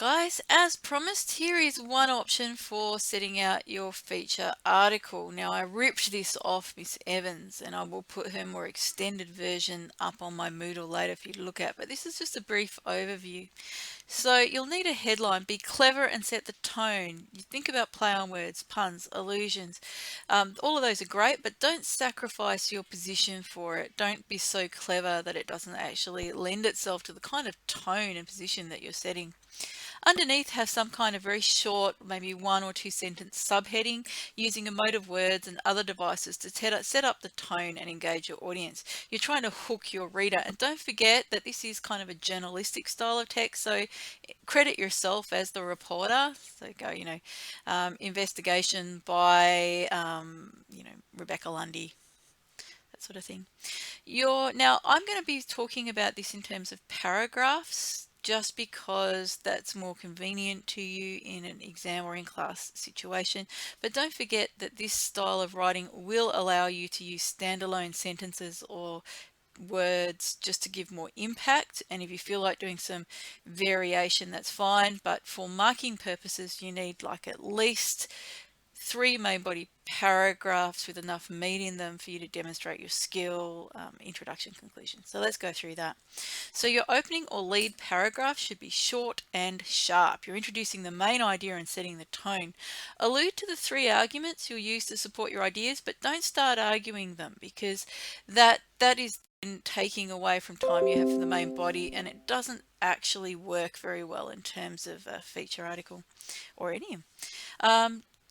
Guys, as promised, here is one option for setting out your feature article. Now, I ripped this off Miss Evans and I will put her more extended version up on my Moodle later for you to look at, but this is just a brief overview. So you'll need a headline. Be clever and set the tone. You think about play on words, puns, allusions. All of those are great, but don't sacrifice your position for it. Don't be so clever that it doesn't actually lend itself to the kind of tone and position that you're setting. Underneath, have some kind of very short, maybe 1 or 2 sentence subheading using emotive words and other devices to set up the tone and engage your audience. You're trying to hook your reader, and don't forget that this is kind of a journalistic style of text, so credit yourself as the reporter. So go, investigation by, Rebecca Lundy, that sort of thing. Now, I'm going to be talking about this in terms of paragraphs just because that's more convenient to you in an exam or in class situation. But don't forget that this style of writing will allow you to use standalone sentences or words just to give more impact, and if you feel like doing some variation, that's fine, but for marking purposes you need like at least 3 main body paragraphs with enough meat in them for you to demonstrate your skill, introduction, conclusion. So let's go through that. So your opening or lead paragraph should be short and sharp. You're introducing the main idea and setting the tone. Allude to the 3 arguments you'll use to support your ideas, but don't start arguing them, because that is taking away from time you have for the main body, and it doesn't actually work very well in terms of a feature article or any.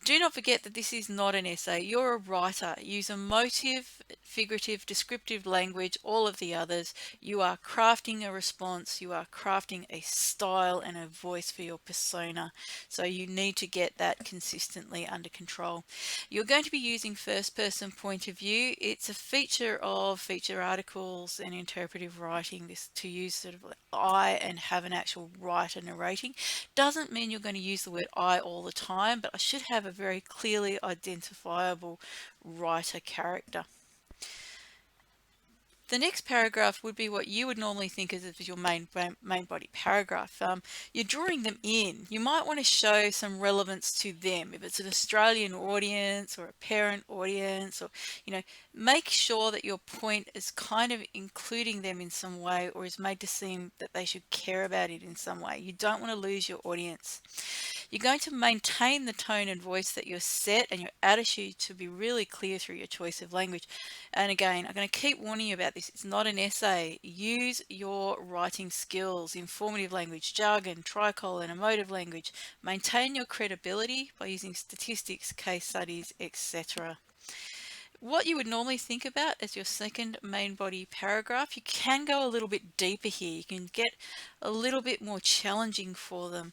Do not forget that this is not an essay. You're a writer. Use emotive, figurative, descriptive language, all of the others. You are crafting a response. You are crafting a style and a voice for your persona. So you need to get that consistently under control. You're going to be using first person point of view. It's a feature of feature articles and interpretive writing, this to use sort of I and have an actual writer narrating. Doesn't mean you're going to use the word I all the time, but I should have a very clearly identifiable writer character. The next paragraph would be what you would normally think of as your main body paragraph. You're drawing them in. You might want to show some relevance to them. If it's an Australian audience or a parent audience, or, make sure that your point is kind of including them in some way, or is made to seem that they should care about it in some way. You don't want to lose your audience. You're going to maintain the tone and voice that you're set, and your attitude to be really clear through your choice of language. And again, I'm going to keep warning you about this. It's not an essay. Use your writing skills, informative language, jargon, tricolor, and emotive language. Maintain your credibility by using statistics, case studies, etc. What you would normally think about as your second main body paragraph, you can go a little bit deeper here. You can get a little bit more challenging for them.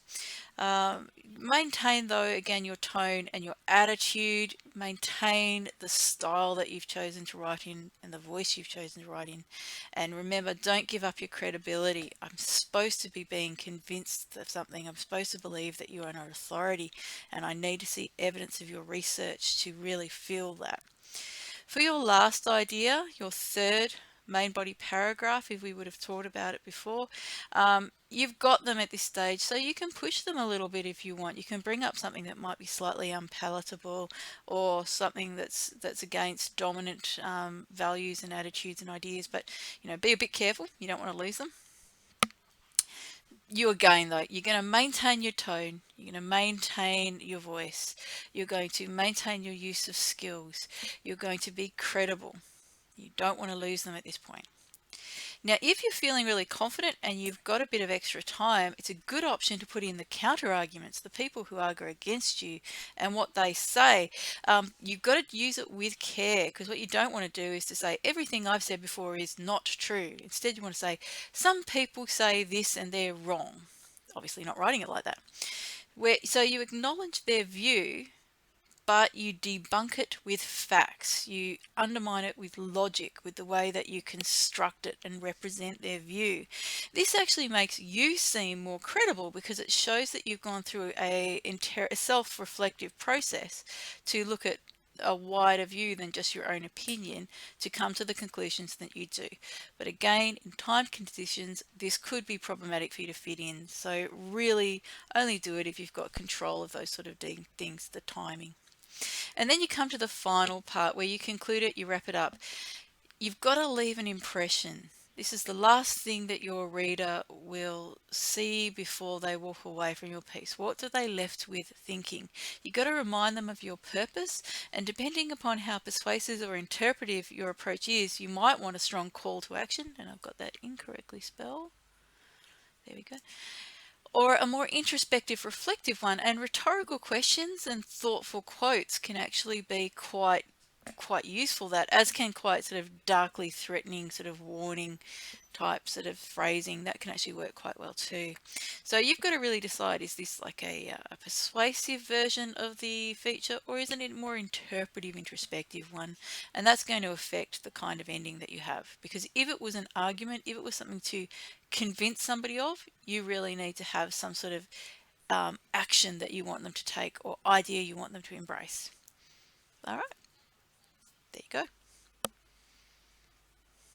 Maintain, though, again, your tone and your attitude. Maintain the style that you've chosen to write in and the voice you've chosen to write in. And remember, don't give up your credibility. I'm supposed to be being convinced of something. I'm supposed to believe that you are an authority, and I need to see evidence of your research to really feel that. For your last idea, your third main body paragraph, if we would have talked about it before, you've got them at this stage, so you can push them a little bit if you want. You can bring up something that might be slightly unpalatable, or something that's against dominant values and attitudes and ideas, but be a bit careful. You don't want to lose them. You again, though, you're going to maintain your tone, you're going to maintain your voice, you're going to maintain your use of skills, you're going to be credible. You don't want to lose them at this point. Now, if you're feeling really confident and you've got a bit of extra time, it's a good option to put in the counter arguments, the people who argue against you and what they say. You've got to use it with care, because what you don't want to do is to say everything I've said before is not true. Instead, you want to say some people say this and they're wrong. Obviously not writing it like that. So you acknowledge their view, but you debunk it with facts. You undermine it with logic, with the way that you construct it and represent their view. This actually makes you seem more credible, because it shows that you've gone through a self-reflective process to look at a wider view than just your own opinion to come to the conclusions that you do. But again, in time conditions, this could be problematic for you to fit in. So really only do it if you've got control of those sort of things, the timing. And then you come to the final part where you conclude it, you wrap it up. You've got to leave an impression. This is the last thing that your reader will see before they walk away from your piece. What are they left with thinking? You've got to remind them of your purpose, and depending upon how persuasive or interpretive your approach is, you might want a strong call to action, and I've got that incorrectly spelled. There we go. Or a more introspective, reflective one, and rhetorical questions and thoughtful quotes can actually be quite useful, that as can quite sort of darkly threatening sort of warning type sort of phrasing that can actually work quite well too. So you've got to really decide, is this like a persuasive version of the feature, or is it a more interpretive, introspective one? And that's going to affect the kind of ending that you have, because if it was an argument, if it was something to convince somebody of, you really need to have some sort of action that you want them to take or idea you want them to embrace. All right, there you go.